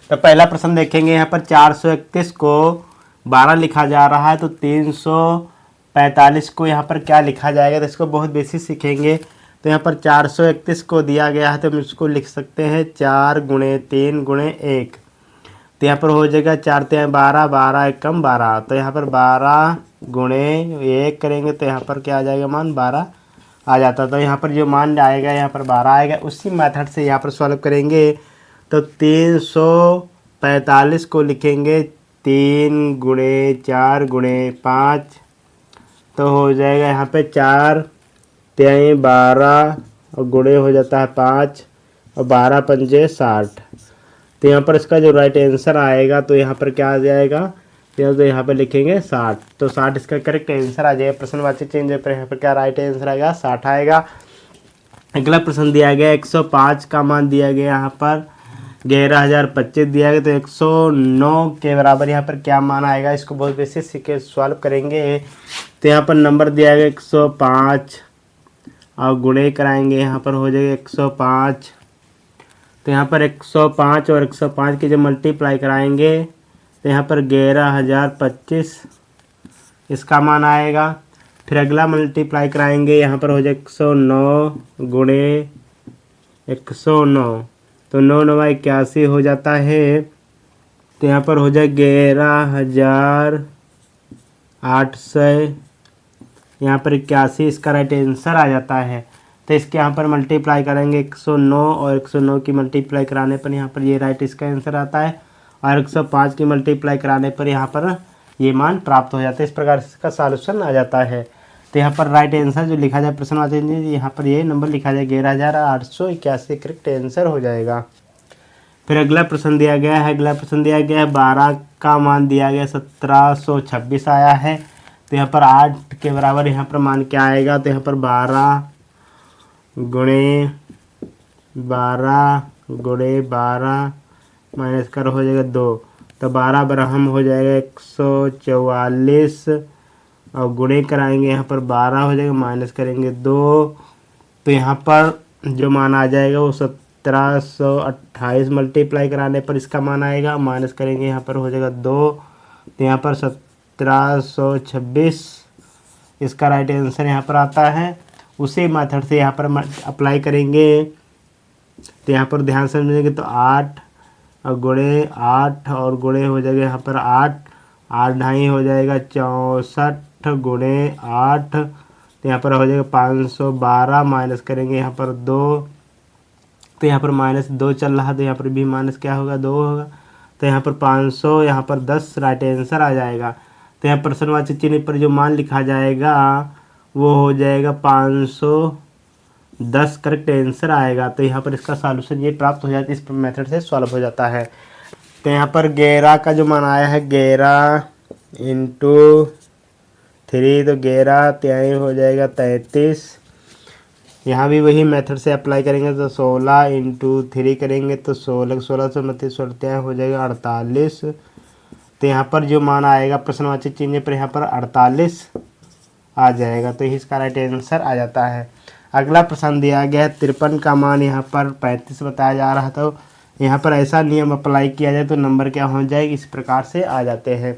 तो पहला प्रश्न देखेंगे, यहाँ पर 431 को 12 लिखा जा रहा है, तो 345 को यहाँ पर क्या लिखा जाएगा। तो इसको बहुत बेसिक सीखेंगे। तो यहाँ पर 431 को दिया गया है, तो हम इसको लिख सकते हैं 4 गुणे 3 गुणे 1। तो यहाँ पर हो जाएगा 4 3 12, 12 1 कम 12। तो यहाँ पर 12 गुणे 1 करेंगे तो यहाँ पर क्या आ जाएगा, मान 12 आ जाता। तो यहाँ पर जो मान आएगा यहाँ पर 12 आएगा। उसी मेथड से यहाँ पर सॉल्व करेंगे। तो 345 को लिखेंगे 3 गुणे 4 गुणे 5। तो हो जाएगा यहाँ पे 4 3 12 और गुणे हो जाता है 5 और 12 पंजे 60। तो यहाँ पर इसका जो राइट आंसर आएगा तो यहाँ पर क्या आ जाएगा, तो यहाँ पर लिखेंगे 60। तो 60 इसका करेक्ट आंसर आ जाएगा। प्रश्नवाची चिन्ह पर यहाँ पर क्या राइट आंसर आएगा, 60 आएगा। अगला प्रश्न दिया गया 105 का मान दिया गया, यहाँ पर 11025 दिया गया। तो 109 के बराबर यहाँ पर क्या मान आएगा, इसको बहुत बेसिक सीखे सॉल्व करेंगे। तो यहाँ पर नंबर दिया गया 105 और गुणे कराएंगे, यहाँ पर हो जाएगा 105। तो यहाँ पर 105 और 105 की जब मल्टीप्लाई कराएंगे तो यहाँ पर 11025 इसका मान आएगा। फिर अगला मल्टीप्लाई कराएंगे, यहाँ पर हो जाए 109 गुणे 109। तो 9 9 81 हो जाता है। तो यहाँ पर हो जाए 11800, यहाँ पर 81 इसका राइट आंसर आ जाता है। तो इसके यहाँ पर मल्टीप्लाई करेंगे 109 और 109 की मल्टीप्लाई कराने पर यहाँ पर ये राइट इसका आंसर आता है। और 105 की मल्टीप्लाई कराने पर यहाँ पर ये मान प्राप्त हो जाता है। इस प्रकार से इसका सॉल्यूशन आ जाता है। तो यहाँ पर राइट आंसर जो लिखा जाए प्रश्नवाची यहाँ पर ये नंबर लिखा जाए 11881 करेक्ट आंसर हो जाएगा। फिर अगला प्रश्न दिया गया है, 12 का मान दिया गया 1726 आया है। तो यहाँ पर 8 के बराबर यहाँ पर मान क्या आएगा, तो यहाँ पर 12 गुणे 12 माइनस कर हो जाएगा 2। तो 12 बराबर हो जाएगा 144 और गुणे कराएंगे यहाँ पर 12 हो जाएगा, माइनस करेंगे 2। तो यहाँ पर जो मान आ जाएगा वो 1728 मल्टीप्लाई कराने पर इसका मान आएगा, माइनस करेंगे यहाँ पर हो जाएगा 2। तो यहाँ पर 1726 इसका राइट आंसर यहाँ पर आता है। उसी मेथड से यहाँ पर अप्लाई करेंगे। तो यहाँ पर ध्यान से समझेंगे तो 8 और गुणे 8 और गुणे हो जाएगा यहाँ पर 8 ढाई हो जाएगा 64 गुणे 8। तो यहाँ पर हो जाएगा 512 माइनस करेंगे यहाँ पर 2। तो यहाँ पर -2 चल रहा, तो यहाँ पर भी माइनस क्या होगा, 2 होगा। तो यहाँ पर 500 यहाँ पर 10 राइट आंसर आ जाएगा। तो यहाँ प्रश्नवाची चिन्ह पर जो मान लिखा जाएगा वो हो जाएगा 510 करेक्ट आंसर आएगा। तो यहाँ पर इसका सॉल्यूशन ये प्राप्त हो जाता है। इस मेथड से सॉल्व हो जाता है। तो यहाँ पर 11 का जो मान आया है 11 × 3, तो 11 3 हो जाएगा 33। यहाँ भी वही मेथड से अप्लाई करेंगे। तो 16 × 3 करेंगे तो 16 से 16 हो जाएगा 48। तो यहाँ पर जो मान आएगा प्रश्नवाची चिन्ह पर यहाँ पर 48 आ जाएगा। तो इसका राइट आंसर आ जाता है। अगला प्रश्न दिया गया है 53 का मान यहाँ पर 35 बताया जा रहा था। तो यहाँ पर ऐसा नियम अप्लाई किया जाए तो नंबर क्या हो जाएगा, इस प्रकार से आ जाते हैं।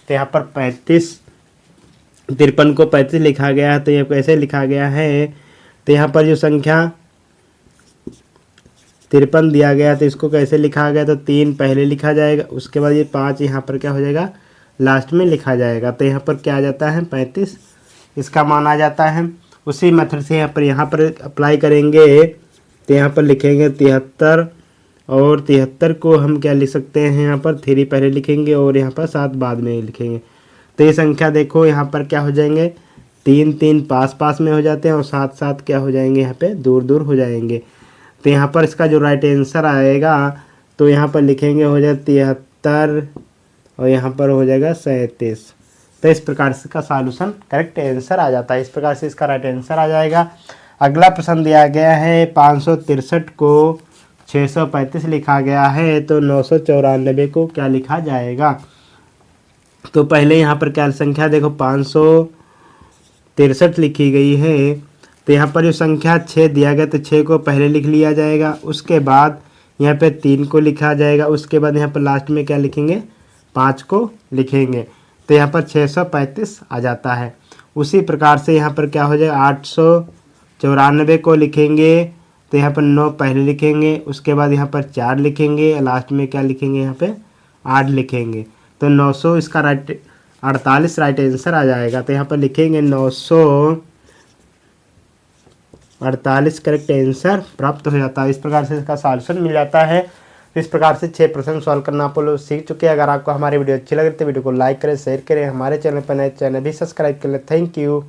तो यहाँ पर 53 को 35 लिखा गया है। तो ये कैसे लिखा गया है, तो यहाँ पर जो संख्या 53 दिया गया तो इसको कैसे लिखा गया, तो 3 पहले लिखा जाएगा, उसके बाद ये 5 यहाँ पर क्या हो जाएगा, लास्ट में लिखा जाएगा। तो यहाँ पर क्या आ जाता है 35 इसका मान आ जाता है। उसी मेथड से यहाँ पर अप्लाई करेंगे। तो यहाँ पर लिखेंगे 73 और 73 को हम क्या लिख सकते हैं, यहाँ पर 3 पहले लिखेंगे और यहाँ पर 7 बाद में लिखेंगे। तो ये संख्या देखो यहाँ पर क्या हो जाएंगे, 3 3 पास पास में हो जाते हैं और 7 7 क्या हो जाएंगे, यहाँ पे दूर दूर हो जाएंगे। तो यहाँ पर इसका जो राइट आंसर आएगा तो यहाँ पर लिखेंगे हो जाए 73 और यहाँ पर हो जाएगा 37। तो इस प्रकार से इसका सॉल्यूशन करेक्ट आंसर आ जाता है। इस प्रकार से इसका राइट आंसर आ जाएगा। अगला प्रश्न दिया गया है 563 को 635 लिखा गया है। तो 994 को क्या लिखा जाएगा। तो पहले यहाँ पर क्या संख्या देखो 563 लिखी गई है। तो यहाँ पर जो संख्या 6 दिया गया तो 6 को पहले लिख लिया जाएगा। उसके बाद यहाँ पे 3 को लिखा जाएगा, उसके बाद यहाँ पर लास्ट में क्या लिखेंगे, 5 को लिखेंगे, तो यहाँ पर 635 आ जाता है। उसी प्रकार से यहाँ पर क्या हो जाएगा, 894 को लिखेंगे, तो यहाँ पर 9 पहले लिखेंगे, उसके बाद यहाँ पर 4 लिखेंगे, लास्ट में क्या लिखेंगे, यहाँ पे 8 लिखेंगे, तो 900 इसका 48 राइट आंसर आ जाएगा। तो यहाँ पर लिखेंगे 948 करेक्ट आंसर प्राप्त हो जाता है। इस प्रकार से इसका सॉल्यूशन मिल जाता है। इस प्रकार से 6 प्रश्न सॉल्व करना आप लोग सीख चुके हैं। अगर आपको हमारी वीडियो अच्छी लगे तो वीडियो को लाइक करें, शेयर करें, हमारे चैनल पर नए चैनल भी सब्सक्राइब कर लें। Thank you.